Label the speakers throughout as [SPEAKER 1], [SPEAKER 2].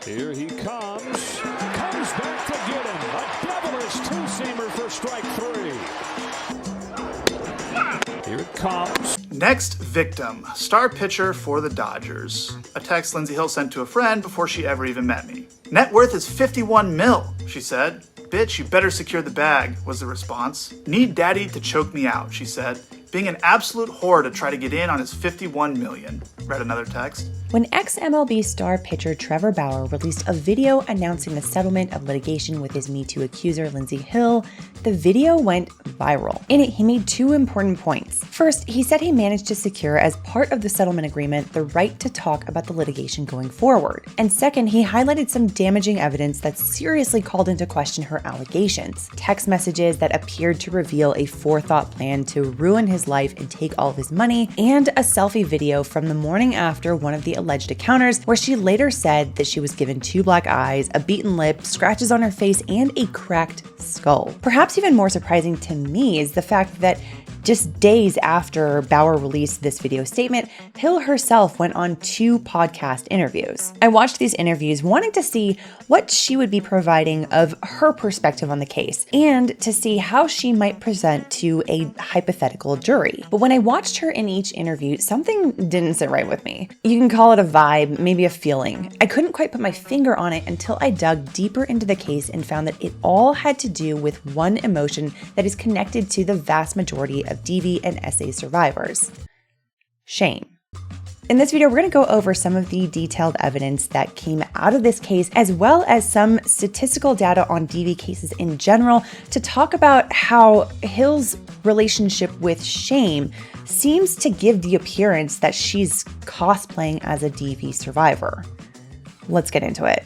[SPEAKER 1] Here he comes back to get him. A devilish two-seamer for strike 3. Here it comes.
[SPEAKER 2] Next victim, star pitcher for the Dodgers. A text Lindsey Hill sent to a friend before she ever even met me. Net worth is 51 mil, she said. Bitch, you better secure the bag, was the response. Need daddy to choke me out, she said. Being an absolute whore to try to get in on his 51 million, read another text.
[SPEAKER 3] When ex-MLB star pitcher Trevor Bauer released a video announcing the settlement of litigation with his MeToo accuser Lindsey Hill, the video went viral. In it, he made two important points. First, he said he managed to secure as part of the settlement agreement the right to talk about the litigation going forward. And second, he highlighted some damaging evidence that seriously called into question her allegations. Text messages that appeared to reveal a forethought plan to ruin his life and take all of his money, and a selfie video from the morning after one of the alleged encounters where she later said that she was given 2 black eyes, a beaten lip, scratches on her face, and a cracked skull. Perhaps even more surprising to me is the fact that just days after Bauer released this video statement, Hill herself went on 2 podcast interviews. I watched these interviews wanting to see what she would be providing of her perspective on the case and to see how she might present to a hypothetical jury. But when I watched her in each interview, something didn't sit right with me. You can call it a vibe, maybe a feeling. I couldn't quite put my finger on it until I dug deeper into the case and found that it all had to do with one emotion that is connected to the vast majority of DV and SA survivors: shame. In this video, we're going to go over some of the detailed evidence that came out of this case, as well as some statistical data on DV cases in general, to talk about how Hill's relationship with shame seems to give the appearance that she's cosplaying as a DV survivor. Let's get into it.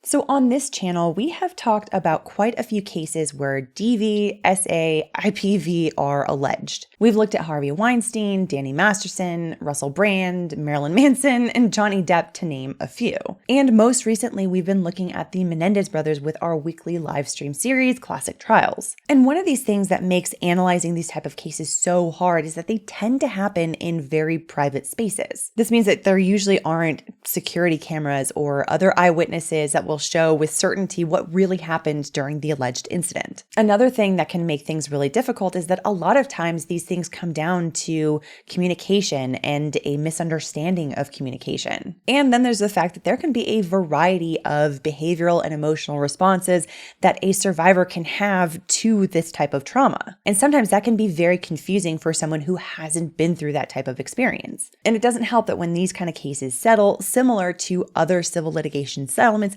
[SPEAKER 3] So on this channel, we have talked about quite a few cases where DV, SA, IPV are alleged. We've looked at Harvey Weinstein, Danny Masterson, Russell Brand, Marilyn Manson, and Johnny Depp, to name a few. And most recently, we've been looking at the Menendez brothers with our weekly live stream series, Classic Trials. And one of these things that makes analyzing these type of cases so hard is that they tend to happen in very private spaces. This means that there usually aren't security cameras or other eyewitnesses that will show with certainty what really happened during the alleged incident. Another thing that can make things really difficult is that a lot of times these things come down to communication and a misunderstanding of communication. And then there's the fact that there can be a variety of behavioral and emotional responses that a survivor can have to this type of trauma. And sometimes that can be very confusing for someone who hasn't been through that type of experience. And it doesn't help that when these kind of cases settle, similar to other civil litigation settlements,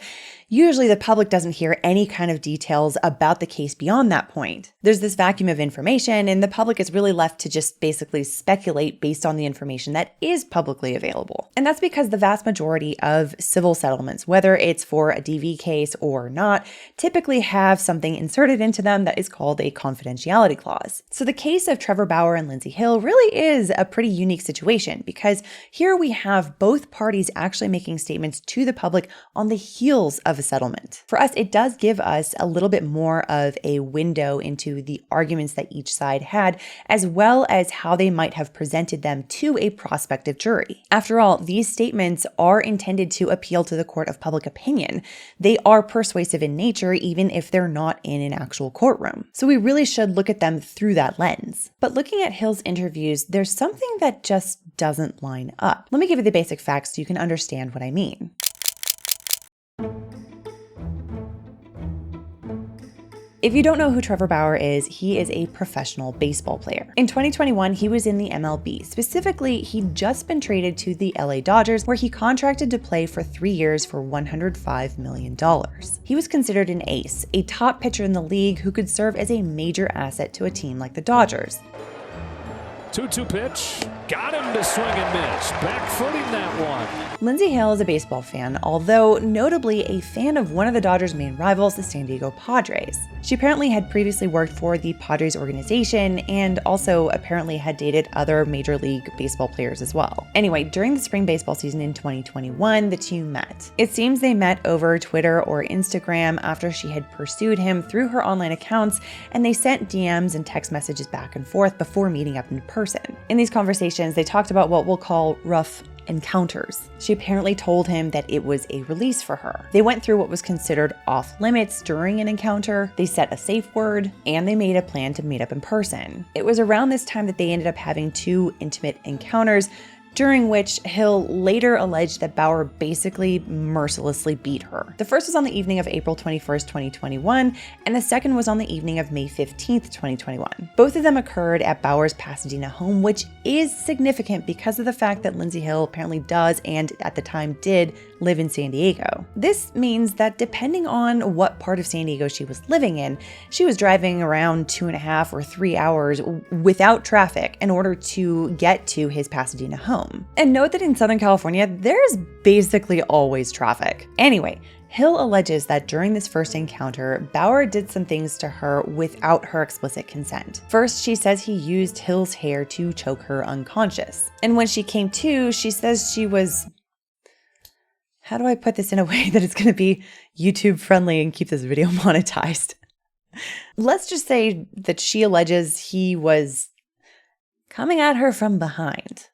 [SPEAKER 3] usually the public doesn't hear any kind of details about the case beyond that point. There's this vacuum of information, and the public is really left to just basically speculate based on the information that is publicly available. And that's because the vast majority of civil settlements, whether it's for a DV case or not, typically have something inserted into them that is called a confidentiality clause. So the case of Trevor Bauer and Lindsey Hill really is a pretty unique situation, because here we have both parties actually making statements to the public on the heels of a settlement. For us, it does give us a little bit more of a window into the arguments that each side had, as well as how they might have presented them to a prospective jury. After all, these statements are intended to appeal to the court of public opinion. They are persuasive in nature, even if they're not in an actual courtroom. So we really should look at them through that lens. But looking at Hill's interviews, there's something that just doesn't line up. Let me give you the basic facts so you can understand what I mean. If you don't know who Trevor Bauer is, he is a professional baseball player. In 2021, he was in the MLB. Specifically, he'd just been traded to the LA Dodgers, where he contracted to play for 3 years for $105 million. He was considered an ace, a top pitcher in the league who could serve as a major asset to a team like the Dodgers.
[SPEAKER 1] 2-2 pitch. Got him to swing and miss. Back footing that one.
[SPEAKER 3] Lindsey Hill is a baseball fan, although notably a fan of one of the Dodgers' main rivals, the San Diego Padres. She apparently had previously worked for the Padres organization and also apparently had dated other Major League Baseball players as well. Anyway, during the spring baseball season in 2021, the two met. It seems they met over Twitter or Instagram after she had pursued him through her online accounts, and they sent DMs and text messages back and forth before meeting up in person. In these conversations, they talked about what we'll call rough encounters. She apparently told him that it was a release for her. They went through what was considered off limits during an encounter, they set a safe word, and they made a plan to meet up in person. It was around this time that they ended up having 2 intimate encounters, during which Hill later alleged that Bauer basically mercilessly beat her. The first was on the evening of April 21st, 2021, and the second was on the evening of May 15th, 2021. Both of them occurred at Bauer's Pasadena home, which is significant because of the fact that Lindsey Hill apparently does, and at the time did, live in San Diego. This means that depending on what part of San Diego she was living in, she was driving around 2.5 or 3 hours without traffic in order to get to his Pasadena home. And note that in Southern California, there's basically always traffic. Anyway, Hill alleges that during this first encounter, Bauer did some things to her without her explicit consent. First, she says he used Hill's hair to choke her unconscious. And when she came to, she says she was... How do I put this in a way that it's going to be YouTube friendly and keep this video monetized? Let's just say that she alleges he was coming at her from behind.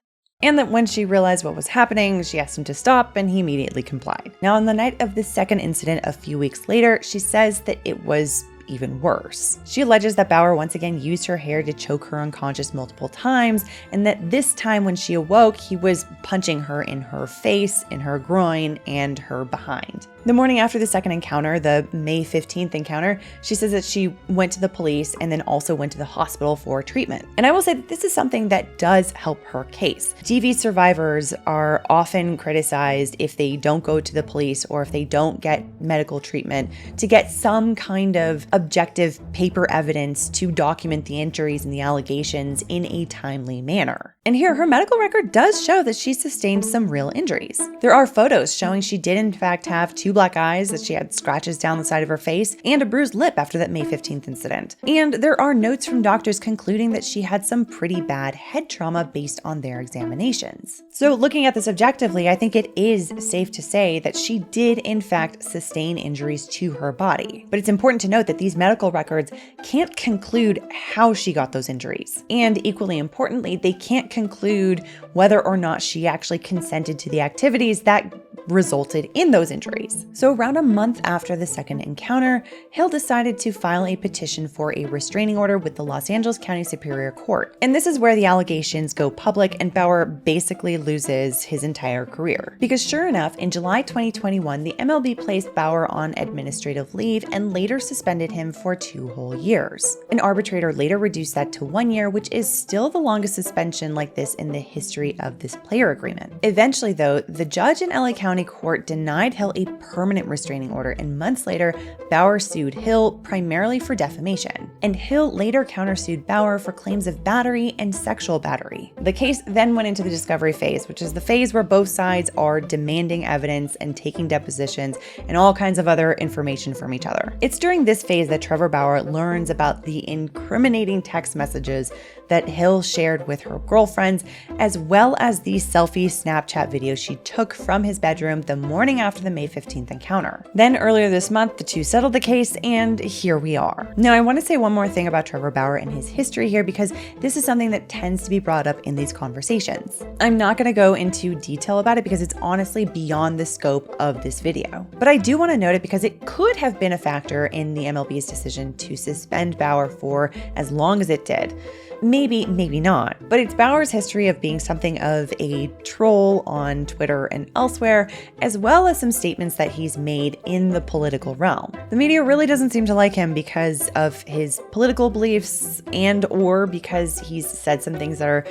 [SPEAKER 3] And that when she realized what was happening, she asked him to stop and he immediately complied. Now, on the night of the second incident a few weeks later, she says that it was even worse. She alleges that Bauer once again used her hair to choke her unconscious multiple times, and that this time when she awoke, he was punching her in her face, in her groin, and her behind. The morning after the second encounter, the May 15th encounter, she says that she went to the police and then also went to the hospital for treatment. And I will say that this is something that does help her case. DV survivors are often criticized if they don't go to the police or if they don't get medical treatment to get some kind of objective paper evidence to document the injuries and the allegations in a timely manner. And here, her medical record does show that she sustained some real injuries. There are photos showing she did in fact have 2 black eyes, that she had scratches down the side of her face, and a bruised lip after that May 15th incident. And there are notes from doctors concluding that she had some pretty bad head trauma based on their examinations. So looking at this objectively, I think it is safe to say that she did in fact sustain injuries to her body. But it's important to note that these medical records can't conclude how she got those injuries. And equally importantly, they can't conclude whether or not she actually consented to the activities that resulted in those injuries. So around a month after the second encounter, Hill decided to file a petition for a restraining order with the Los Angeles County Superior Court. And this is where the allegations go public and Bauer basically loses his entire career. Because sure enough, in July 2021, the MLB placed Bauer on administrative leave and later suspended him for 2 whole years. An arbitrator later reduced that to 1 year, which is still the longest suspension like this in the history of this player agreement. Eventually though, the judge in LA County Court denied Hill a permanent restraining order, and months later, Bauer sued Hill primarily for defamation. And Hill later countersued Bauer for claims of battery and sexual battery. The case then went into the discovery phase, which is the phase where both sides are demanding evidence and taking depositions and all kinds of other information from each other. It's during this phase that Trevor Bauer learns about the incriminating text messages that Hill shared with her girlfriends, as well as the selfie Snapchat video she took from his bedroom the morning after the May 15th encounter. Then earlier this month, the two settled the case, and here we are. Now, I want to say one more thing about Trevor Bauer and his history here, because this is something that tends to be brought up in these conversations. I'm not going to go into detail about it because it's honestly beyond the scope of this video. But I do want to note it because it could have been a factor in the MLB's decision to suspend Bauer for as long as it did. Maybe, maybe not. But it's Bauer's history of being something of a troll on Twitter and elsewhere, as well as some statements that he's made in the political realm. The media really doesn't seem to like him because of his political beliefs and or because he's said some things that are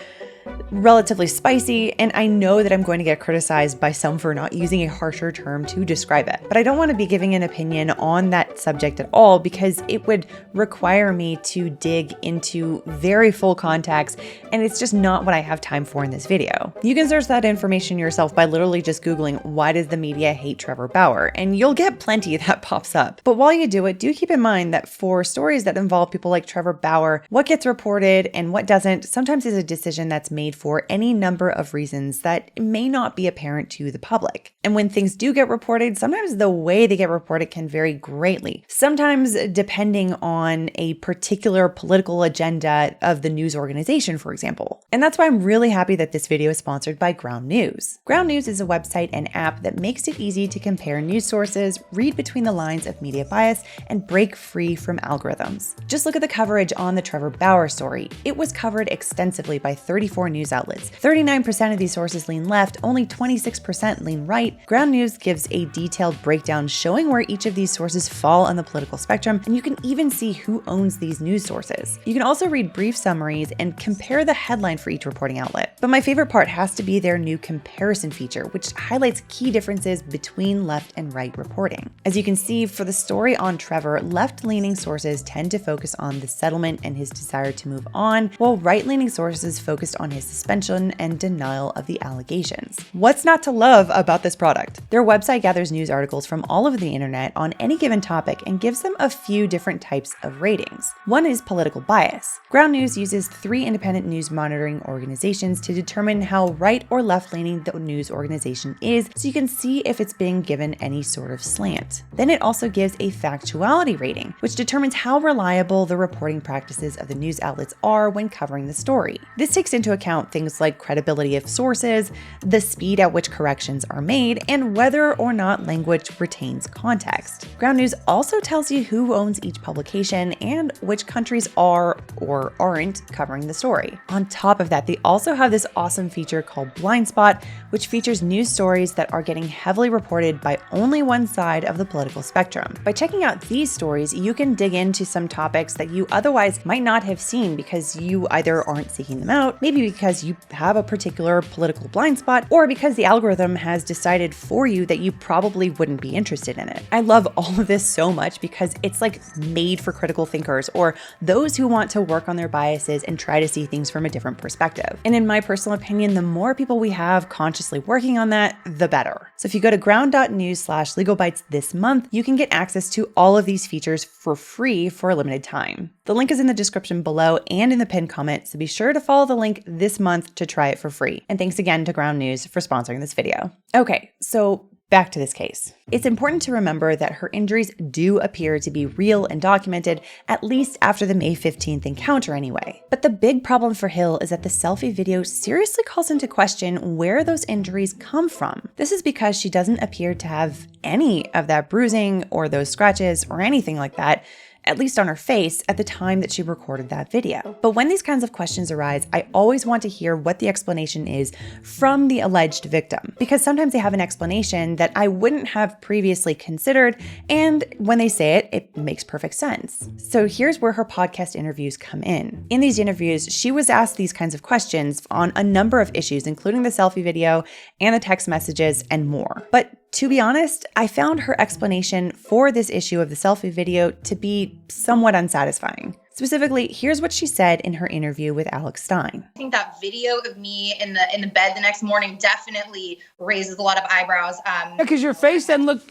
[SPEAKER 3] relatively spicy, and I know that I'm going to get criticized by some for not using a harsher term to describe it. But I don't want to be giving an opinion on that subject at all because it would require me to dig into very full context, and it's just not what I have time for in this video. You can search that information yourself by literally just Googling, "Why does the media hate Trevor Bauer?" and you'll get plenty that pops up. But while you do it, do keep in mind that for stories that involve people like Trevor Bauer, what gets reported and what doesn't sometimes is a decision that's made made for any number of reasons that may not be apparent to the public. And when things do get reported, sometimes the way they get reported can vary greatly, sometimes depending on a particular political agenda of the news organization, for example. And that's why I'm really happy that this video is sponsored by Ground News. Ground News is a website and app that makes it easy to compare news sources, read between the lines of media bias, and break free from algorithms. Just look at the coverage on the Trevor Bauer story. It was covered extensively by 34 news outlets. 39% of these sources lean left, only 26% lean right. Ground News gives a detailed breakdown showing where each of these sources fall on the political spectrum, and you can even see who owns these news sources. You can also read brief summaries and compare the headline for each reporting outlet. But my favorite part has to be their new comparison feature, which highlights key differences between left and right reporting. As you can see, for the story on Trevor, left-leaning sources tend to focus on the settlement and his desire to move on, while right-leaning sources focused on his suspension and denial of the allegations. What's not to love about this product? Their website gathers news articles from all over the internet on any given topic and gives them a few different types of ratings. One is political bias. Ground News uses 3 independent news monitoring organizations to determine how right or left-leaning the news organization is, so you can see if it's being given any sort of slant. Then it also gives a factuality rating, which determines how reliable the reporting practices of the news outlets are when covering the story. This takes into account things like credibility of sources, the speed at which corrections are made, and whether or not language retains context. Ground News also tells you who owns each publication and which countries are or aren't covering the story. On top of that, they also have this awesome feature called Blind Spot, which features news stories that are getting heavily reported by only one side of the political spectrum. By checking out these stories, you can dig into some topics that you otherwise might not have seen because you either aren't seeking them out, maybe because you have a particular political blind spot, or because the algorithm has decided for you that you probably wouldn't be interested in it. I love all of this so much because it's like made for critical thinkers or those who want to work on their biases and try to see things from a different perspective. And in my personal opinion, the more people we have consciously working on that, the better. So if you go to ground.news/Legalbytes this month, you can get access to all of these features for free for a limited time. The link is in the description below and in the pinned comment, so be sure to follow the link this month to try it for free. And thanks again to Ground News for sponsoring this video. Okay, so back to this case. It's important to remember that her injuries do appear to be real and documented, at least after the May 15th encounter anyway. But the big problem for Hill is that the selfie video seriously calls into question where those injuries come from. This is because she doesn't appear to have any of that bruising or those scratches or anything like that, at least on her face, at the time that she recorded that video. But when these kinds of questions arise, I always want to hear what the explanation is from the alleged victim, because sometimes they have an explanation that I wouldn't have previously considered, and when they say it, it makes perfect sense. So here's where her podcast interviews come in. In these interviews, she was asked these kinds of questions on a number of issues, including the selfie video and the text messages and more. But to be honest, I found her explanation for this issue of the selfie video to be somewhat unsatisfying. Specifically, here's what she said in her interview with Alex Stein.
[SPEAKER 4] I think that video of me in the bed the next morning definitely raises a lot of eyebrows.
[SPEAKER 5] Because your face didn't look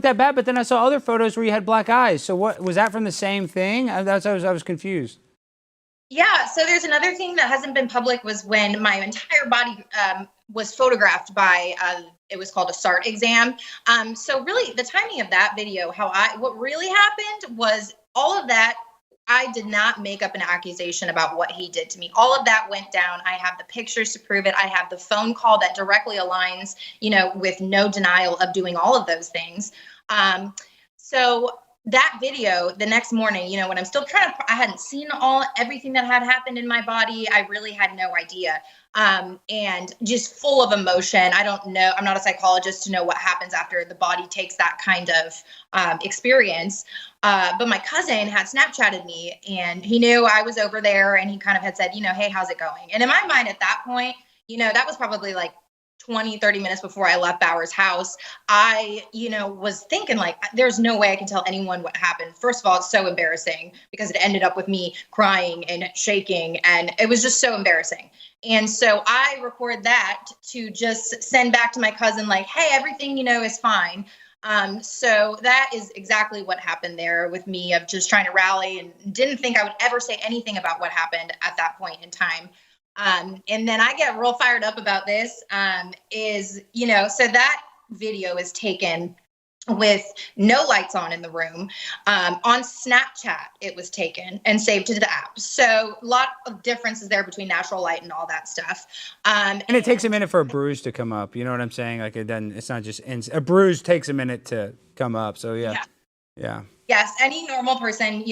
[SPEAKER 5] that bad, but then I saw other photos where you had black eyes. So what was that from the same thing? I was confused.
[SPEAKER 4] Yeah, so there's another thing that hasn't been public was when my entire body was photographed by it was called a SART exam. So really the timing of that video, what really happened was all of that. I did not make up an accusation about what he did to me. All of that went down. I have the pictures to prove it. I have the phone call that directly aligns, with no denial of doing all of those things. So that video the next morning, when I'm still I hadn't seen everything that had happened in my body. I really had no idea. And just full of emotion. I don't know. I'm not a psychologist to know what happens after the body takes that kind of experience. But my cousin had Snapchatted me and he knew I was over there and he kind of had said, hey, how's it going? And in my mind at that point, that was probably like 20, 30 minutes before I left Bauer's house. I, was thinking like, there's no way I can tell anyone what happened. First of all, it's so embarrassing because it ended up with me crying and shaking and it was just so embarrassing. And so I record that to just send back to my cousin like, hey, everything, is fine. So that is exactly what happened there with me of just trying to rally and didn't think I would ever say anything about what happened at that point in time. And then I get real fired up about this, so that video is taken with no lights on in the room. On Snapchat, it was taken and saved to the app. So a lot of differences there between natural light and all that stuff.
[SPEAKER 5] And it takes a minute for a bruise to come up. You know what I'm saying? Like it's not just a bruise takes a minute to come up. So yeah.
[SPEAKER 4] Yes, any normal person,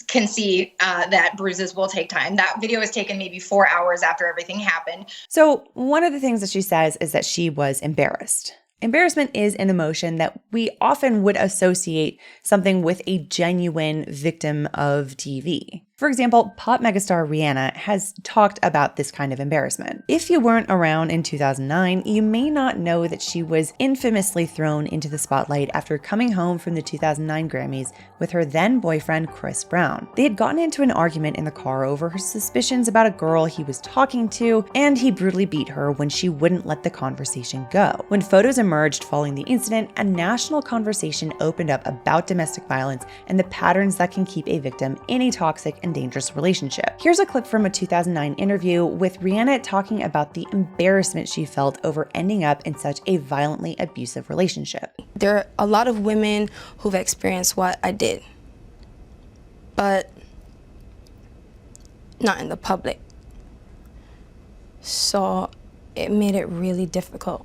[SPEAKER 4] can see that bruises will take time. That video was taken maybe 4 hours after everything happened.
[SPEAKER 3] So one of the things that she says is that she was embarrassed. Embarrassment is an emotion that we often would associate something with a genuine victim of DV. For example, pop megastar Rihanna has talked about this kind of embarrassment. If you weren't around in 2009, you may not know that she was infamously thrown into the spotlight after coming home from the 2009 Grammys with her then boyfriend Chris Brown. They had gotten into an argument in the car over her suspicions about a girl he was talking to, and he brutally beat her when she wouldn't let the conversation go. When photos emerged following the incident, a national conversation opened up about domestic violence and the patterns that can keep a victim in a toxic and dangerous relationship. Here's a clip from a 2009 interview with Rihanna talking about the embarrassment she felt over ending up in such a violently abusive relationship.
[SPEAKER 6] There are a lot of women who've experienced what I did, but not in the public. So it made it really difficult.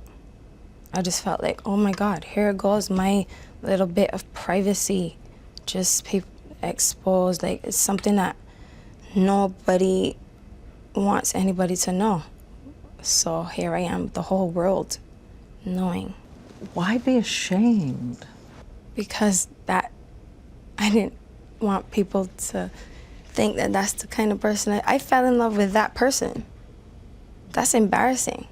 [SPEAKER 6] I just felt like, oh my God, here goes my little bit of privacy, just exposed. Like, it's something that nobody wants anybody to know. So here I am, the whole world knowing.
[SPEAKER 7] Why be ashamed?
[SPEAKER 6] Because I didn't want people to think that that's the kind of person I fell in love with. That person. That's embarrassing.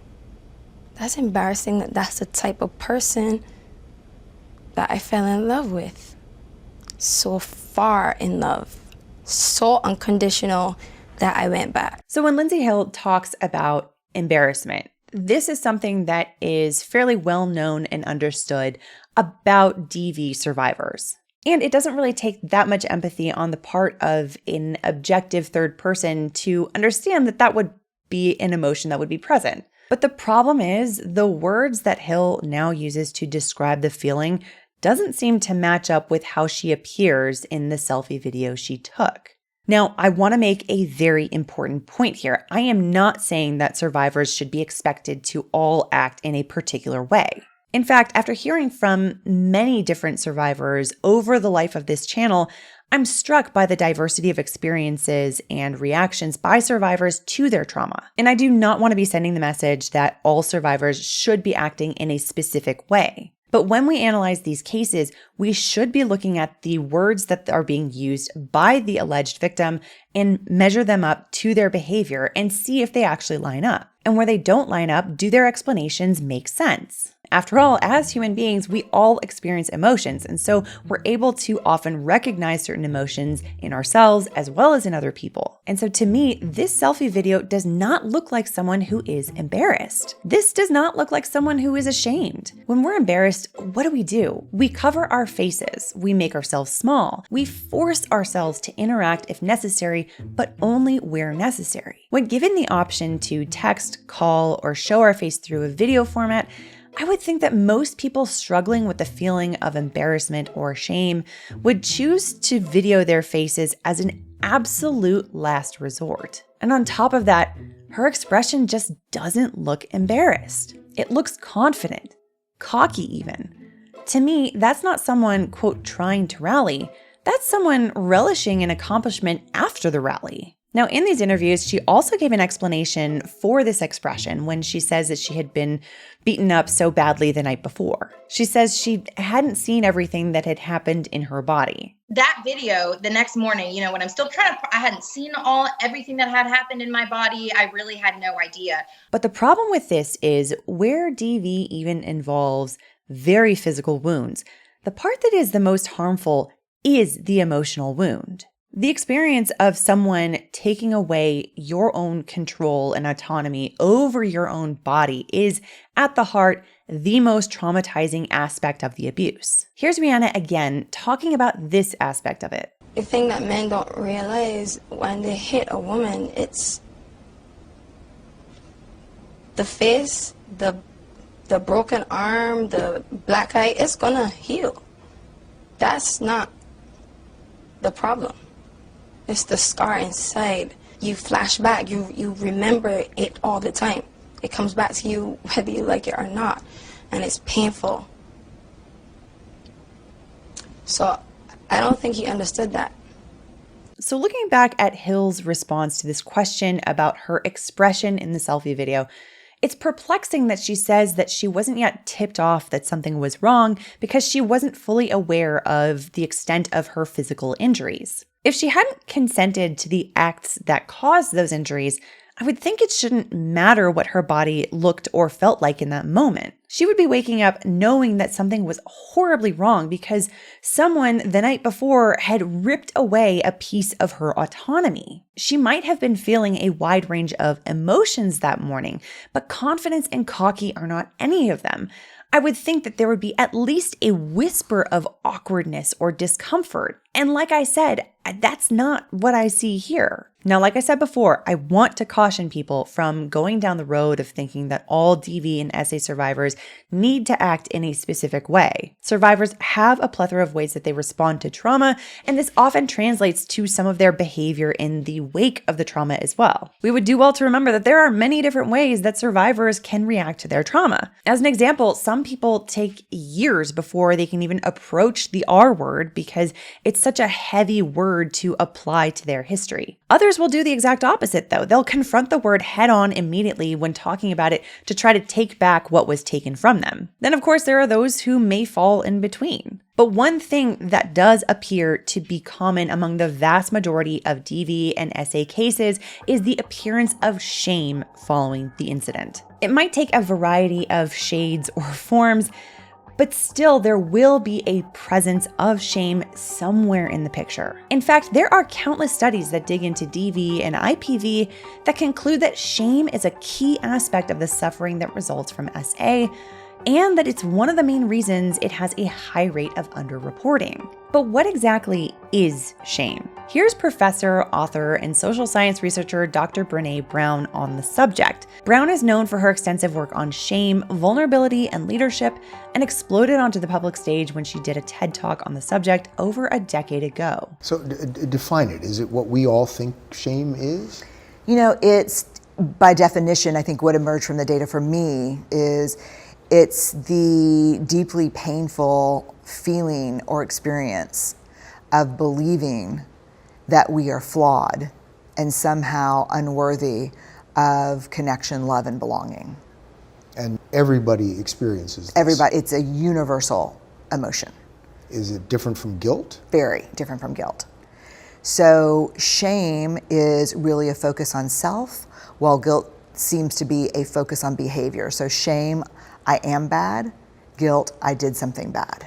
[SPEAKER 6] That's embarrassing that that's the type of person that I fell in love with. So far in love, so unconditional that I went back.
[SPEAKER 3] So when Lindsey Hill talks about embarrassment, this is something that is fairly well known and understood about DV survivors. And it doesn't really take that much empathy on the part of an objective third person to understand that that would be an emotion that would be present. But the problem is the words that Hill now uses to describe the feeling doesn't seem to match up with how she appears in the selfie video she took. Now, I want to make a very important point here. I am not saying that survivors should be expected to all act in a particular way. In fact, after hearing from many different survivors over the life of this channel, I'm struck by the diversity of experiences and reactions by survivors to their trauma. And I do not want to be sending the message that all survivors should be acting in a specific way. But when we analyze these cases, we should be looking at the words that are being used by the alleged victim and measure them up to their behavior and see if they actually line up. And where they don't line up, do their explanations make sense? After all, as human beings, we all experience emotions, and so we're able to often recognize certain emotions in ourselves as well as in other people. And so to me, this selfie video does not look like someone who is embarrassed. This does not look like someone who is ashamed. When we're embarrassed, what do? We cover our faces. We make ourselves small. We force ourselves to interact if necessary, but only where necessary. When given the option to text, call, or show our face through a video format, I would think that most people struggling with the feeling of embarrassment or shame would choose to video their faces as an absolute last resort. And on top of that, her expression just doesn't look embarrassed. It looks confident, cocky even. To me, that's not someone, quote, trying to rally. That's someone relishing an accomplishment after the rally. Now, in these interviews, she also gave an explanation for this expression when she says that she had been beaten up so badly the night before. She says she hadn't seen everything that had happened in her body.
[SPEAKER 4] That video, the next morning, when I'm still I hadn't seen everything that had happened in my body. I really had no idea.
[SPEAKER 3] But the problem with this is where DV even involves very physical wounds, the part that is the most harmful is the emotional wound. The experience of someone taking away your own control and autonomy over your own body is, at the heart, the most traumatizing aspect of the abuse. Here's Rihanna again talking about this aspect of it.
[SPEAKER 6] The thing that men don't realize when they hit a woman, it's The face, the broken arm, the black eye, it's gonna heal. That's not the problem. It's the scar inside. You flash back, you remember it all the time. It comes back to you whether you like it or not, and it's painful. So I don't think he understood that.
[SPEAKER 3] So looking back at Hill's response to this question about her expression in the selfie video, it's perplexing that she says that she wasn't yet tipped off that something was wrong because she wasn't fully aware of the extent of her physical injuries. If she hadn't consented to the acts that caused those injuries, I would think it shouldn't matter what her body looked or felt like in that moment. She would be waking up knowing that something was horribly wrong because someone the night before had ripped away a piece of her autonomy. She might have been feeling a wide range of emotions that morning, but confidence and cocky are not any of them. I would think that there would be at least a whisper of awkwardness or discomfort. And like I said, that's not what I see here. Now, like I said before, I want to caution people from going down the road of thinking that all DV and SA survivors need to act in a specific way. Survivors have a plethora of ways that they respond to trauma, and this often translates to some of their behavior in the wake of the trauma as well. We would do well to remember that there are many different ways that survivors can react to their trauma. As an example, some people take years before they can even approach the R word because it's such a heavy word to apply to their history. Others will do the exact opposite, though. They'll confront the word head on immediately when talking about it to try to take back what was taken from them. Then, of course, there are those who may fall in between. But one thing that does appear to be common among the vast majority of DV and SA cases is the appearance of shame following the incident. It might take a variety of shades or forms, but still there will be a presence of shame somewhere in the picture. In fact, there are countless studies that dig into DV and IPV that conclude that shame is a key aspect of the suffering that results from SA, and that it's one of the main reasons it has a high rate of underreporting. But what exactly is shame? Here's professor, author, and social science researcher Dr. Brené Brown on the subject. Brown is known for her extensive work on shame, vulnerability, and leadership, and exploded onto the public stage when she did a TED Talk on the subject over a decade ago.
[SPEAKER 8] So define it. Is it what we all think shame is?
[SPEAKER 7] You know, it's, by definition, I think what emerged from the data for me is it's the deeply painful feeling or experience of believing that we are flawed and somehow unworthy of connection, love, and belonging.
[SPEAKER 8] And everybody experiences this.
[SPEAKER 7] Everybody, it's a universal emotion.
[SPEAKER 8] Is it different from guilt?
[SPEAKER 7] Very different from guilt. So shame is really a focus on self, while guilt seems to be a focus on behavior. So shame, I am bad. Guilt, I did something bad.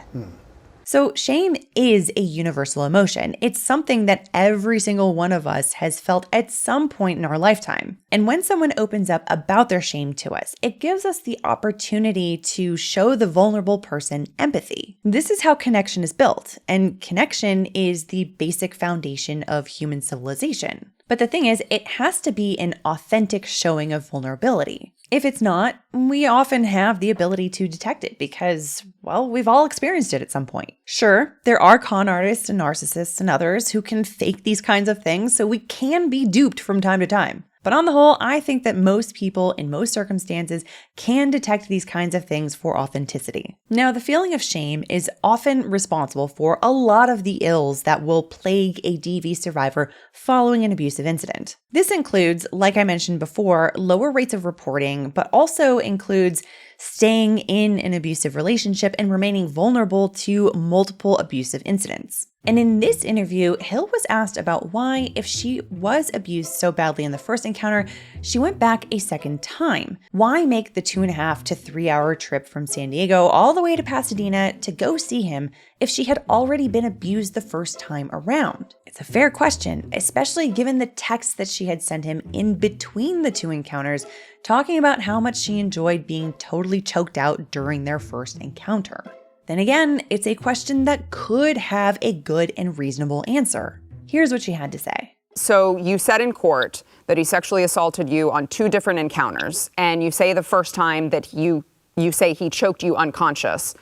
[SPEAKER 3] So shame is a universal emotion. It's something that every single one of us has felt at some point in our lifetime. And when someone opens up about their shame to us, it gives us the opportunity to show the vulnerable person empathy. This is how connection is built, and connection is the basic foundation of human civilization. But the thing is, it has to be an authentic showing of vulnerability. If it's not, we often have the ability to detect it because, well, we've all experienced it at some point. Sure, there are con artists and narcissists and others who can fake these kinds of things, so we can be duped from time to time. But on the whole, I think that most people in most circumstances can detect these kinds of things for authenticity. Now, the feeling of shame is often responsible for a lot of the ills that will plague a DV survivor following an abusive incident. This includes, like I mentioned before, lower rates of reporting, but also includes staying in an abusive relationship and remaining vulnerable to multiple abusive incidents. And in this interview, Hill was asked about why, if she was abused so badly in the first encounter, she went back a second time. Why make the 2.5 to 3 hour trip from San Diego all the way to Pasadena to go see him if she had already been abused the first time around? It's a fair question, especially given the texts that she had sent him in between the two encounters, talking about how much she enjoyed being totally choked out during their first encounter. Then again, it's a question that could have a good and reasonable answer. Here's what she had to say.
[SPEAKER 9] So you said in court that he sexually assaulted you on 2 different encounters, and you say the first time that you say he choked you unconscious.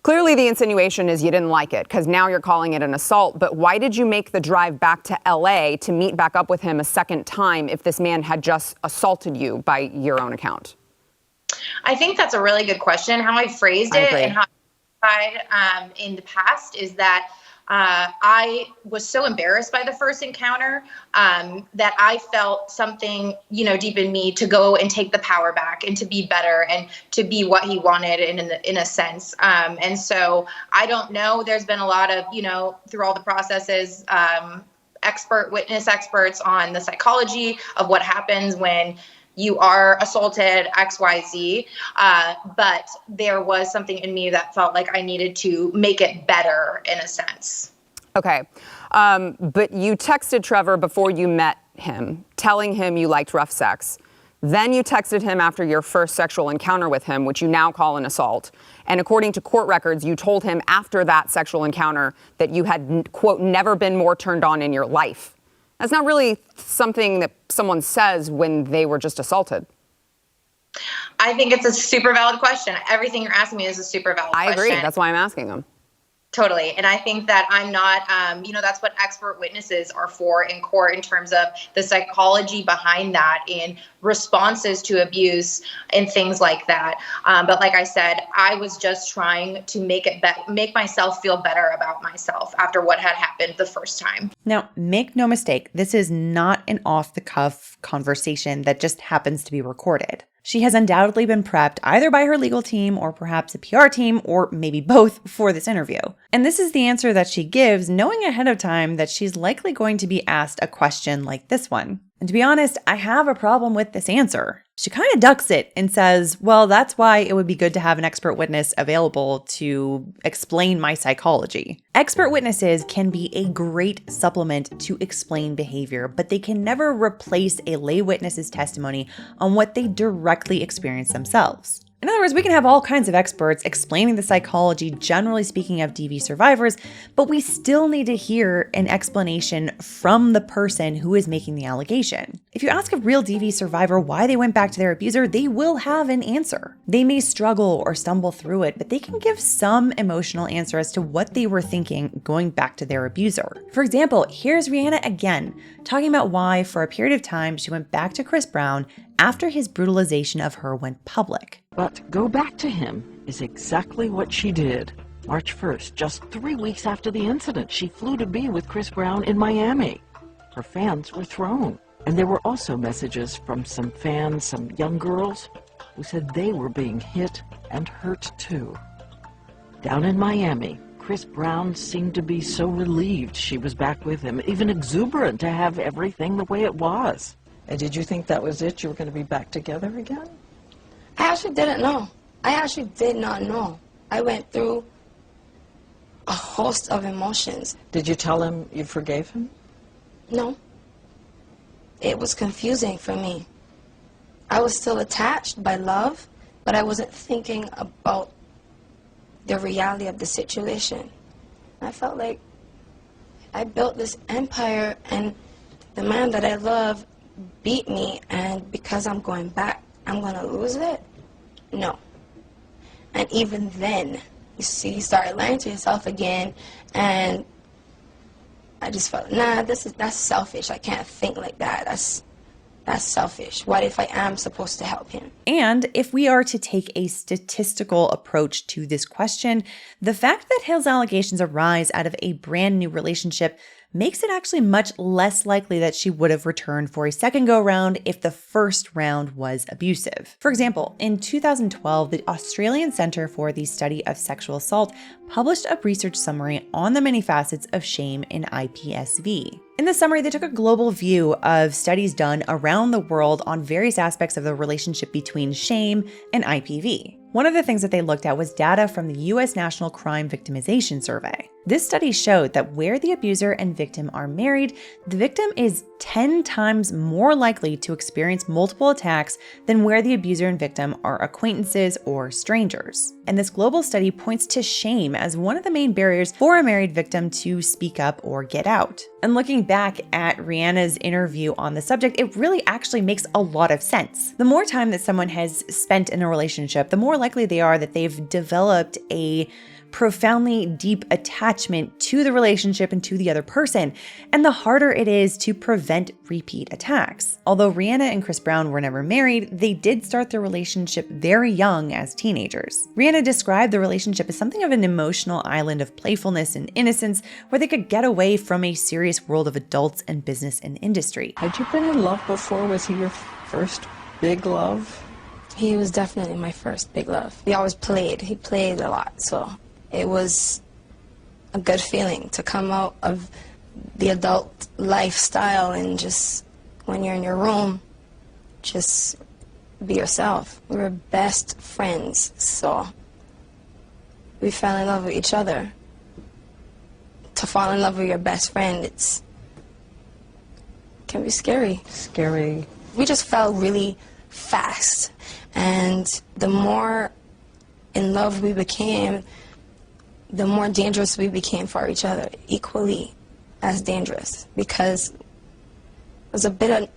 [SPEAKER 9] Clearly the insinuation is you didn't like it, because now you're calling it an assault, but why did you make the drive back to LA to meet back up with him a second time if this man had just assaulted you by your own account?
[SPEAKER 4] I think that's a really good question. How I phrased it and how I in the past is that I was so embarrassed by the first encounter that I felt something, deep in me to go and take the power back and to be better and to be what he wanted in a sense. And so I don't know. There's been a lot of, through all the processes, witness experts on the psychology of what happens when you are assaulted, XYZ. But there was something in me that felt like I needed to make it better in a sense.
[SPEAKER 9] Okay. But you texted Trevor before you met him, telling him you liked rough sex. Then you texted him after your first sexual encounter with him, which you now call an assault. And according to court records, you told him after that sexual encounter that you had, quote, never been more turned on in your life. That's not really something that someone says when they were just assaulted.
[SPEAKER 4] I think it's a super valid question. Everything you're asking me is a super valid question.
[SPEAKER 9] I agree. That's why I'm asking them.
[SPEAKER 4] Totally. And I think that I'm not, that's what expert witnesses are for in court in terms of the psychology behind that and responses to abuse and things like that. But like I said, I was just trying to make myself feel better about myself after what had happened the first time.
[SPEAKER 3] Now, make no mistake, this is not an off-the-cuff conversation that just happens to be recorded. She has undoubtedly been prepped either by her legal team or perhaps a PR team or maybe both for this interview. And this is the answer that she gives, knowing ahead of time that she's likely going to be asked a question like this one. And to be honest, I have a problem with this answer. She kind of ducks it and says, well, that's why it would be good to have an expert witness available to explain my psychology. Expert witnesses can be a great supplement to explain behavior, but they can never replace a lay witness's testimony on what they directly experience themselves. In other words, we can have all kinds of experts explaining the psychology, generally speaking, of DV survivors, but we still need to hear an explanation from the person who is making the allegation. If you ask a real DV survivor why they went back to their abuser, they will have an answer. They may struggle or stumble through it, but they can give some emotional answer as to what they were thinking going back to their abuser. For example, here's Rihanna again, talking about why, for a period of time, she went back to Chris Brown after his brutalization of her went public.
[SPEAKER 10] But go back to him is exactly what she did. March 1st, just 3 weeks after the incident, she flew to be with Chris Brown in Miami. Her fans were thrown. And there were also messages from some fans, some young girls, who said they were being hit and hurt too. Down in Miami, Chris Brown seemed to be so relieved she was back with him, even exuberant to have everything the way it was.
[SPEAKER 11] And did you think that was it? You were going to be back together again?
[SPEAKER 6] I actually didn't know. I actually did not know. I went through a host of emotions.
[SPEAKER 11] Did you tell him you forgave him?
[SPEAKER 6] No. It was confusing for me. I was still attached by love, but I wasn't thinking about the reality of the situation. I felt like I built this empire and the man that I love beat me, and because I'm going back, I'm going to lose it? No. And even then, you see, you started lying to yourself again, and I just felt, nah, that's selfish. I can't think like that. That's selfish. What if I am supposed to help him?
[SPEAKER 3] And if we are to take a statistical approach to this question, the fact that Hill's allegations arise out of a brand new relationship makes it actually much less likely that she would have returned for a second go-round if the first round was abusive. For example, in 2012, the Australian Centre for the Study of Sexual Assault published a research summary on the many facets of shame in IPSV. In the summary, they took a global view of studies done around the world on various aspects of the relationship between shame and IPV. One of the things that they looked at was data from the US National Crime Victimization Survey. This study showed that where the abuser and victim are married, the victim is 10 times more likely to experience multiple attacks than where the abuser and victim are acquaintances or strangers. And this global study points to shame as one of the main barriers for a married victim to speak up or get out. And looking back at Rihanna's interview on the subject, it really actually makes a lot of sense. The more time that someone has spent in a relationship, the more likely they are that they've developed a profoundly deep attachment to the relationship and to the other person, and the harder it is to prevent repeat attacks. Although Rihanna and Chris Brown were never married, they did start their relationship very young as teenagers. Rihanna described the relationship as something of an emotional island of playfulness and innocence where they could get away from a serious world of adults and business and industry.
[SPEAKER 11] Had you been in love before? Was he your first big love?
[SPEAKER 6] He was definitely my first big love. He always played. He played a lot, so it was a good feeling to come out of the adult lifestyle and just, when you're in your room, just be yourself. We were best friends, so we fell in love with each other. To fall in love with your best friend, it can be scary.
[SPEAKER 11] Scary.
[SPEAKER 6] We just fell really fast, and the more in love we became, the more dangerous we became for each other, equally as dangerous, because it was a bit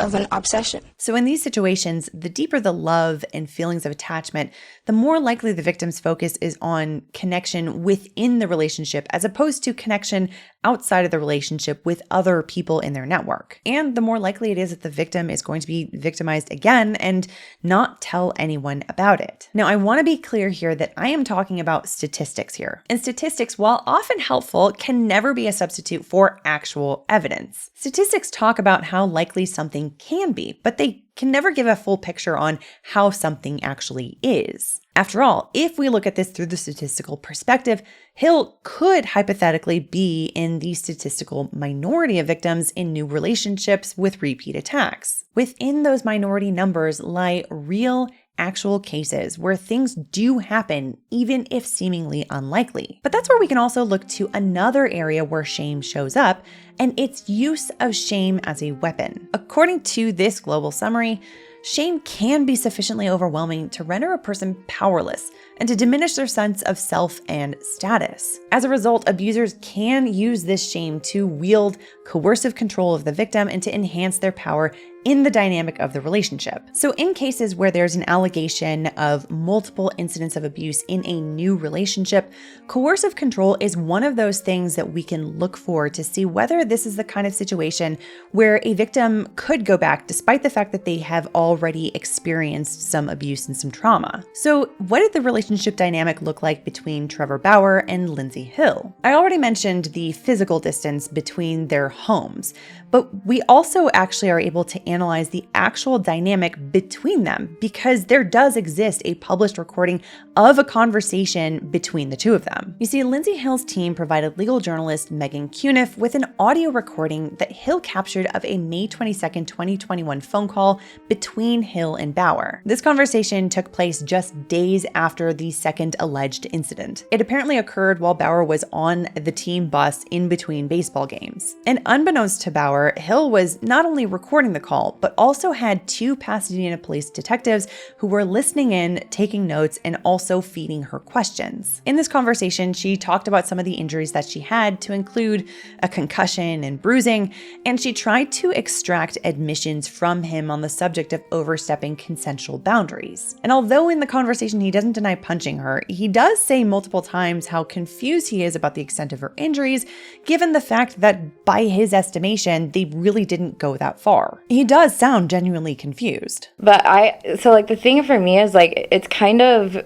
[SPEAKER 6] of an obsession.
[SPEAKER 3] So in these situations, the deeper the love and feelings of attachment, the more likely the victim's focus is on connection within the relationship as opposed to connection outside of the relationship with other people in their network. And the more likely it is that the victim is going to be victimized again and not tell anyone about it. Now, I want to be clear here that I am talking about statistics here. And statistics, while often helpful, can never be a substitute for actual evidence. Statistics talk about how likely something can be, but they can never give a full picture on how something actually is. After all, if we look at this through the statistical perspective, Hill could hypothetically be in the statistical minority of victims in new relationships with repeat attacks. Within those minority numbers lie real, actual cases where things do happen, even if seemingly unlikely. But that's where we can also look to another area where shame shows up, and its use of shame as a weapon. According to this global summary, shame can be sufficiently overwhelming to render a person powerless and to diminish their sense of self and status. As a result, abusers can use this shame to wield coercive control of the victim and to enhance their power in the dynamic of the relationship. So in cases where there's an allegation of multiple incidents of abuse in a new relationship, coercive control is one of those things that we can look for to see whether this is the kind of situation where a victim could go back despite the fact that they have already experienced some abuse and some trauma. So what did the relationship dynamic look like between Trevor Bauer and Lindsey Hill? I already mentioned the physical distance between their homes, but we also actually are able to analyze the actual dynamic between them because there does exist a published recording of a conversation between the two of them. You see, Lindsey Hill's team provided legal journalist Megan Cuniff with an audio recording that Hill captured of a May 22nd, 2021 phone call between Hill and Bauer. This conversation took place just days after the second alleged incident. It apparently occurred while Bauer was on the team bus in between baseball games. And unbeknownst to Bauer, Hill was not only recording the call, but also had two Pasadena police detectives who were listening in, taking notes, and also feeding her questions. In this conversation, she talked about some of the injuries that she had, to include a concussion and bruising, and she tried to extract admissions from him on the subject of overstepping consensual boundaries. And although in the conversation he doesn't deny punching her, he does say multiple times how confused he is about the extent of her injuries, given the fact that by his estimation, they really didn't go that far. He does sound genuinely confused.
[SPEAKER 12] But the thing for me is it's kind of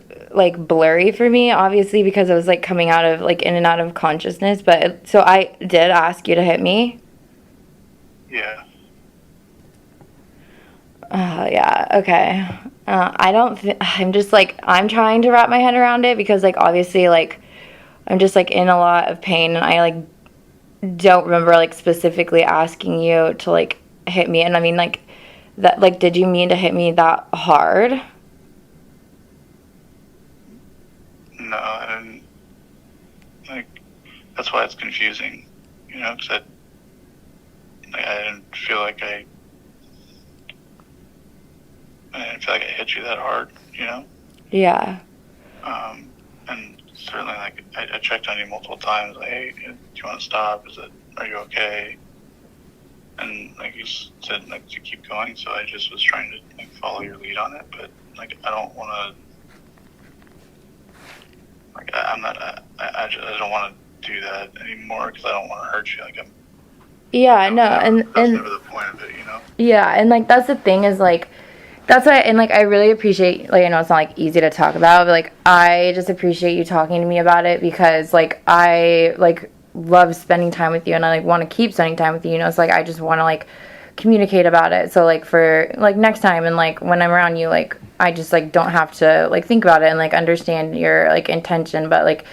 [SPEAKER 12] blurry for me, obviously, because I was coming out of in and out of consciousness. But so I did ask you to hit me.
[SPEAKER 2] Yeah.
[SPEAKER 12] Yeah. Okay. I'm just I'm trying to wrap my head around it because obviously I'm just in a lot of pain, and I don't remember specifically asking you to hit me. And I mean that did you mean to hit me that hard?
[SPEAKER 2] No, I didn't. that's why it's confusing, because I didn't feel like I hit you that hard,
[SPEAKER 12] Yeah.
[SPEAKER 2] And certainly, like, I checked on you multiple times, like, hey, do you want to stop? Are you okay? And, like, you said, like, to keep going, so I just was trying to, like, follow your lead on it, but, like, I don't want to, like, I don't want to do that anymore, because I don't want to hurt you, like,
[SPEAKER 12] Yeah, no, and
[SPEAKER 2] that's never the point of it,
[SPEAKER 12] Yeah, and, like, that's the thing is, like, that's why, and, like, I really appreciate, like, I know it's not, like, easy to talk about, but, like, I just appreciate you talking to me about it, because, like, I, like, love spending time with you, and I, like, want to keep spending time with you, it's like, I just want to, like, communicate about it, so, like, for, like, next time, and, like, when I'm around you, like, I just, like, don't have to, like, think about it, and, like, understand your, like, intention, but, like,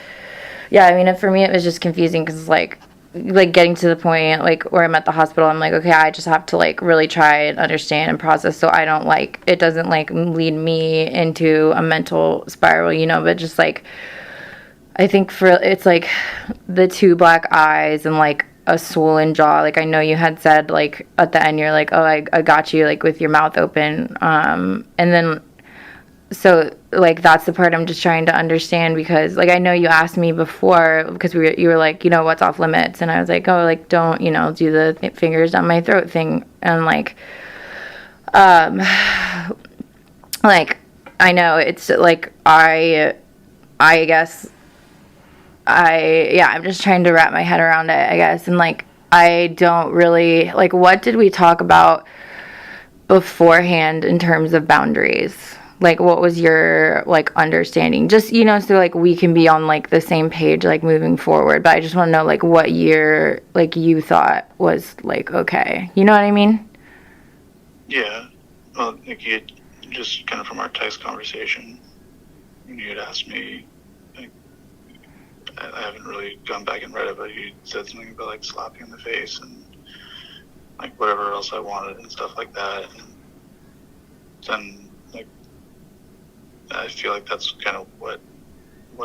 [SPEAKER 12] yeah, I mean, for me, it was just confusing, because, like, getting to the point, like, where I'm at the hospital, I'm like, okay, I just have to, like, really try and understand and process so I don't, like, it doesn't, like, lead me into a mental spiral, but just, like, I think it's, like, the 2 black eyes and, like, a swollen jaw, like, I know you had said, like, at the end, you're like, oh, I got you, like, with your mouth open, and then, so, like, that's the part I'm just trying to understand, because, like, I know you asked me before, because you were like, what's off limits, and I was like, oh, like, don't, do the fingers down my throat thing, and, like, like, I know it's, like, I guess, I'm just trying to wrap my head around it, I guess, and, like, I don't really, like, what did we talk about beforehand in terms of boundaries? Like, what was your, like, understanding? Just, so, like, we can be on, like, the same page, like, moving forward. But I just want to know, like, what you thought was, like, okay. You know what I mean?
[SPEAKER 2] Yeah. Well, like, you just kind of from our text conversation, you had asked me, like, I haven't really gone back and read it, but you said something about, like, slapping in the face and, like, whatever else I wanted and stuff like that. And then, like, I feel like that's kind of what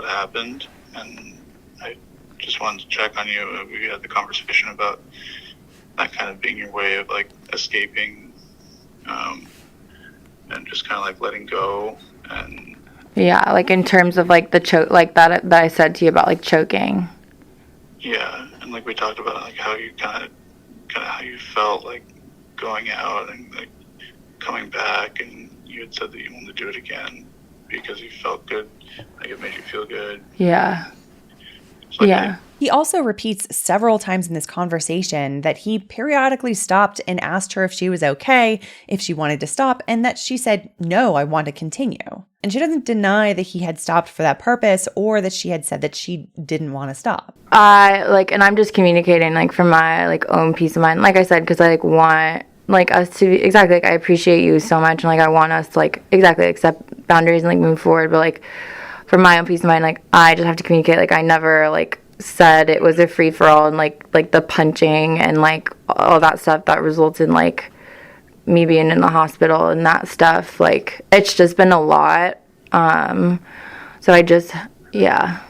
[SPEAKER 2] happened, and I just wanted to check on you. We had the conversation about that kind of being your way of, like, escaping, and just kind of, like, letting go. And
[SPEAKER 12] yeah, like, in terms of, like, the choke, like, that I said to you about, like, choking.
[SPEAKER 2] Yeah, and, like, we talked about, like, how you kind of how you felt, like, going out and, like, coming back, and you had said that you wanted to do it again because you felt good, like, it made you feel good.
[SPEAKER 12] Yeah.
[SPEAKER 2] Like,
[SPEAKER 12] yeah.
[SPEAKER 3] He also repeats several times in this conversation that he periodically stopped and asked her if she was okay, if she wanted to stop, and that she said, no, I want to continue. And she doesn't deny that he had stopped for that purpose or that she had said that she didn't want to stop.
[SPEAKER 12] And I'm just communicating, like, for my, like, own peace of mind. Like I said, because I, like, want, like, us to be, exactly, like, I appreciate you so much, and, like, I want us to, like, exactly accept boundaries and, like, move forward, but, like, for my own peace of mind, like, I just have to communicate, like, I never, like, said it was a free-for-all, and, like, the punching and, like, all that stuff that results in, like, me being in the hospital and that stuff, like, it's just been a lot, so I just, yeah.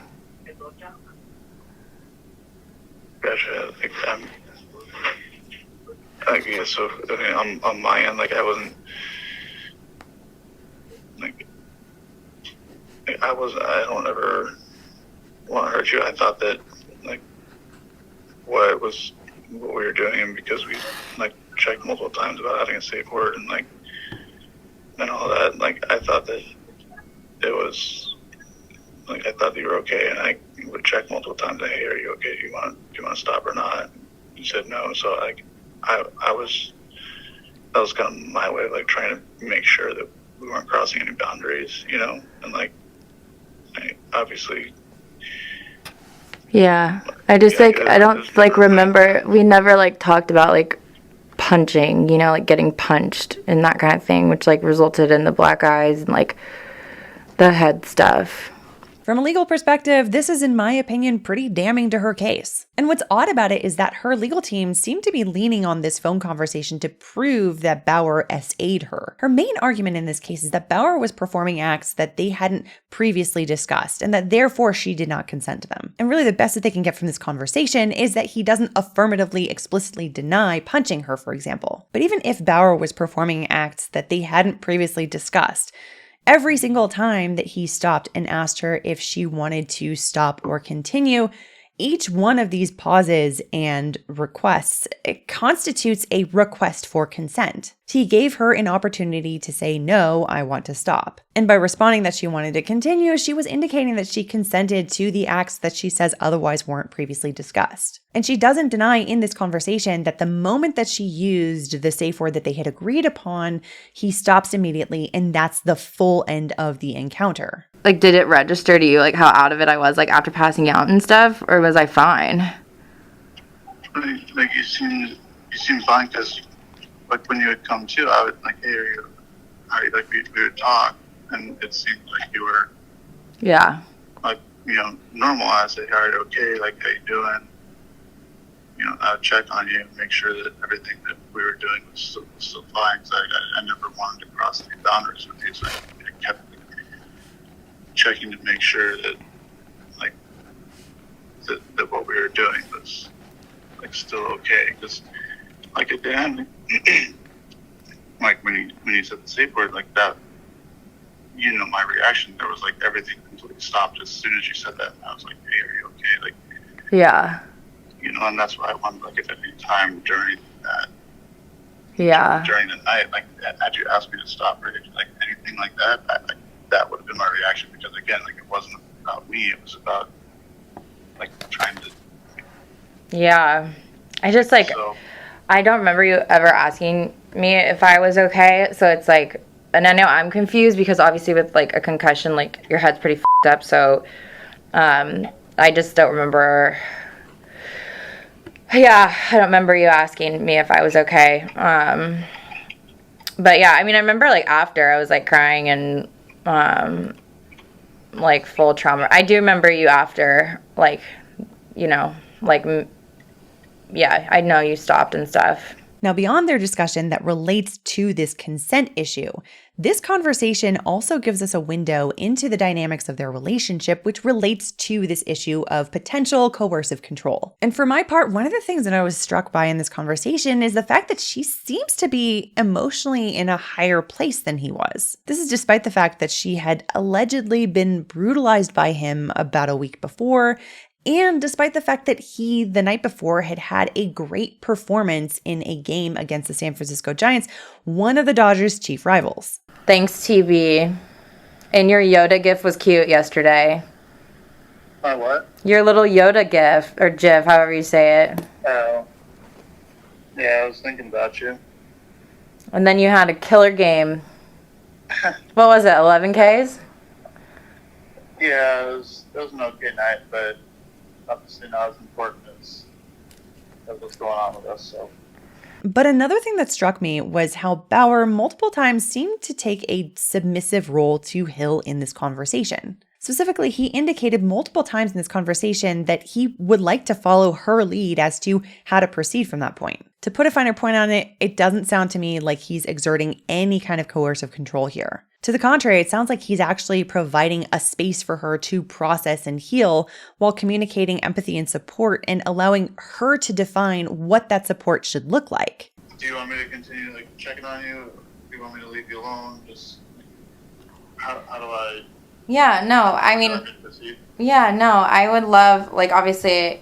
[SPEAKER 2] Gotcha. Like, yeah, so, I mean, on my end, like, I wasn't, like, I don't ever want to hurt you. I thought that, like, what we were doing, and because we, like, checked multiple times about having a safe word and, like, and all that, like, I thought that it was, like, I thought that you were okay, and I would check multiple times, like, hey, are you okay? Do you want to stop or not? You said no, so, like, that was kind of my way of, like, trying to make sure that we weren't crossing any boundaries, and, like, obviously.
[SPEAKER 12] Yeah, I just, like, I don't, like, remember, we never, like, talked about, like, punching, like, getting punched and that kind of thing, which, like, resulted in the black eyes and, like, the head stuff.
[SPEAKER 3] From a legal perspective, this is, in my opinion, pretty damning to her case. And what's odd about it is that her legal team seemed to be leaning on this phone conversation to prove that Bauer SA'd her. Her main argument in this case is that Bauer was performing acts that they hadn't previously discussed, and that therefore she did not consent to them. And really the best that they can get from this conversation is that he doesn't affirmatively, explicitly deny punching her, for example. But even if Bauer was performing acts that they hadn't previously discussed, every single time that he stopped and asked her if she wanted to stop or continue, each one of these pauses and requests, it constitutes a request for consent. He gave her an opportunity to say, no, I want to stop. And by responding that she wanted to continue, she was indicating that she consented to the acts that she says otherwise weren't previously discussed. And she doesn't deny in this conversation that the moment that she used the safe word that they had agreed upon, he stops immediately, and that's the full end of the encounter.
[SPEAKER 12] Like, did it register to you, like, how out of it I was, like, after passing out and stuff, or was I fine?
[SPEAKER 2] Like, you seem fine, because, like, when you would come to, I would, like, hey, we would talk, and it seemed like you were, like, normal. I said, all right, okay, like, how you doing? I would check on you and make sure that everything that we were doing was still fine, because I never wanted to cross any boundaries with you, so I kept checking to make sure that, like, that what we were doing was, like, still okay. Because, like, at the end, like, when you said the safe word like that, my reaction, there was, like, everything completely stopped as soon as you said that. And I was like, hey, are you okay? Like,
[SPEAKER 12] yeah.
[SPEAKER 2] And that's why I wanted, like, at any time during that, during the night, like, had you asked me to stop or like anything like that, that would have been my reaction, because again, like, it wasn't about me, it was about, like, trying to.
[SPEAKER 12] Yeah. I just, like, I don't remember you ever asking me if I was okay, so it's like, and I know I'm confused because obviously with, like, a concussion, like, your head's pretty f***ed up, so I just don't remember. Yeah, I don't remember you asking me if I was okay. But yeah, I mean, I remember, like, after I was, like, crying and like, full trauma. I do remember you after, like, like, yeah, I know you stopped and stuff.
[SPEAKER 3] Now, beyond their discussion that relates to this consent issue, this conversation also gives us a window into the dynamics of their relationship, which relates to this issue of potential coercive control. And for my part, one of the things that I was struck by in this conversation is the fact that she seems to be emotionally in a higher place than he was. This is despite the fact that she had allegedly been brutalized by him about a week before, and despite the fact that he, the night before, had had a great performance in a game against the San Francisco Giants, one of the Dodgers' chief rivals.
[SPEAKER 12] Thanks, TB. And your Yoda gif was cute yesterday.
[SPEAKER 2] My what?
[SPEAKER 12] Your little Yoda gif, or gif, however you say it.
[SPEAKER 2] Oh. Yeah, I was thinking about you.
[SPEAKER 12] And then you had a killer game. What was it, 11 Ks?
[SPEAKER 2] Yeah, it was an okay night, but obviously not as important as what's going on with us, so.
[SPEAKER 3] But another thing that struck me was how Bauer multiple times seemed to take a submissive role to Hill in this conversation. Specifically, he indicated multiple times in this conversation that he would like to follow her lead as to how to proceed from that point. To put a finer point on it, it doesn't sound to me like he's exerting any kind of coercive control here. To the contrary, it sounds like he's actually providing a space for her to process and heal while communicating empathy and support and allowing her to define what that support should look like.
[SPEAKER 2] Do you want me to continue, like, checking on you? Or do you want me to leave you alone? Just, how do I...
[SPEAKER 12] Yeah, no, I mean, yeah, no, I would love, like, obviously,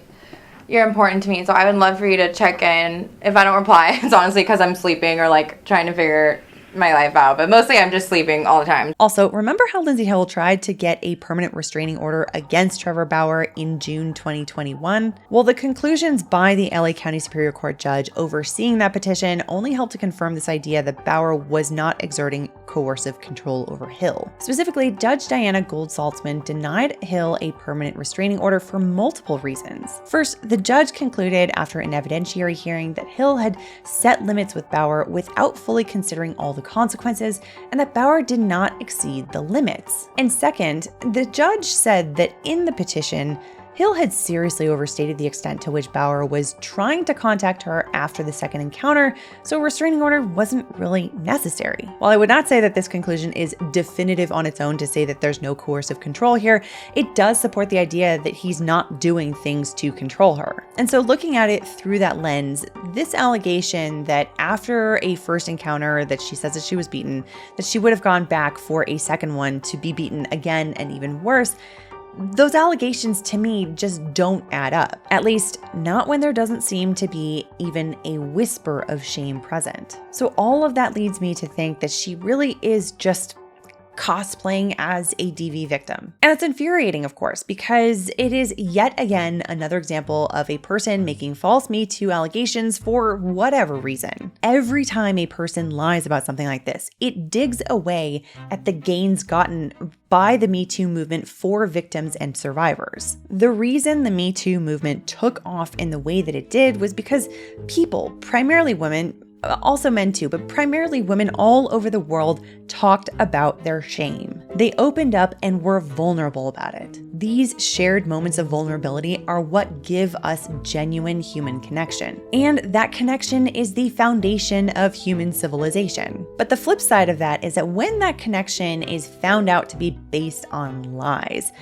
[SPEAKER 12] you're important to me, so I would love for you to check in. If I don't reply, it's honestly because I'm sleeping or, like, trying to figure my life out, but mostly I'm just sleeping all the time.
[SPEAKER 3] Also, remember how Lindsey Hill tried to get a permanent restraining order against Trevor Bauer in June 2021? Well, the conclusions by the LA County Superior Court judge overseeing that petition only helped to confirm this idea that Bauer was not exerting coercive control over Hill. Specifically, Judge Diana Gould-Saltzman denied Hill a permanent restraining order for multiple reasons. First, the judge concluded after an evidentiary hearing that Hill had set limits with Bauer without fully considering all the consequences and that Bauer did not exceed the limits. And second, the judge said that in the petition, Hill had seriously overstated the extent to which Bauer was trying to contact her after the second encounter, so a restraining order wasn't really necessary. While I would not say that this conclusion is definitive on its own to say that there's no coercive control here, it does support the idea that he's not doing things to control her. And so looking at it through that lens, this allegation that after a first encounter that she says that she was beaten, that she would have gone back for a second one to be beaten again and even worse, those allegations to me just don't add up, at least not when there doesn't seem to be even a whisper of shame present. So all of that leads me to think that she really is just cosplaying as a DV victim. And it's infuriating, of course, because it is yet again another example of a person making false Me Too allegations for whatever reason. Every time a person lies about something like this, it digs away at the gains gotten by the Me Too movement for victims and survivors. The reason the Me Too movement took off in the way that it did was because people, primarily women, also men too, but primarily women all over the world, talked about their shame. They opened up and were vulnerable about it. These shared moments of vulnerability are what give us genuine human connection. And that connection is the foundation of human civilization. But the flip side of that is that when that connection is found out to be based on lies,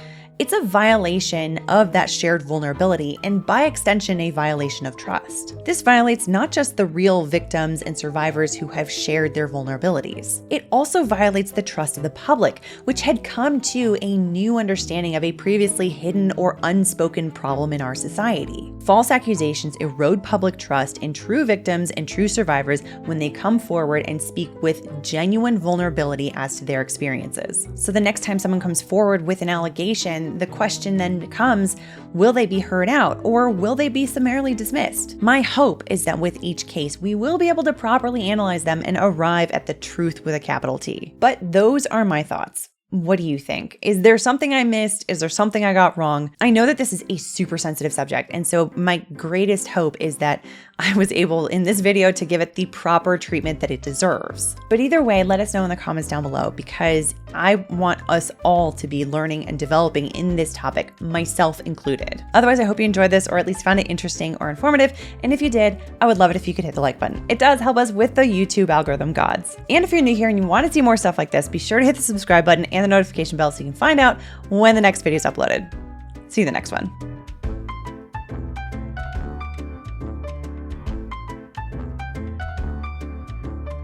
[SPEAKER 3] it's a violation of that shared vulnerability and by extension, a violation of trust. This violates not just the real victims and survivors who have shared their vulnerabilities. It also violates the trust of the public, which had come to a new understanding of a previously hidden or unspoken problem in our society. False accusations erode public trust in true victims and true survivors when they come forward and speak with genuine vulnerability as to their experiences. So the next time someone comes forward with an allegation, the question then becomes, will they be heard out or will they be summarily dismissed? My hope is that with each case, we will be able to properly analyze them and arrive at the truth with a capital T. But those are my thoughts. What do you think? Is there something I missed? Is there something I got wrong? I know that this is a super sensitive subject, and so my greatest hope is that I was able in this video to give it the proper treatment that it deserves. But either way, let us know in the comments down below because I want us all to be learning and developing in this topic, myself included. Otherwise, I hope you enjoyed this or at least found it interesting or informative. And if you did, I would love it if you could hit the like button. It does help us with the YouTube algorithm gods. And if you're new here and you want to see more stuff like this, be sure to hit the subscribe button and the notification bell so you can find out when the next video is uploaded. See you in the next one.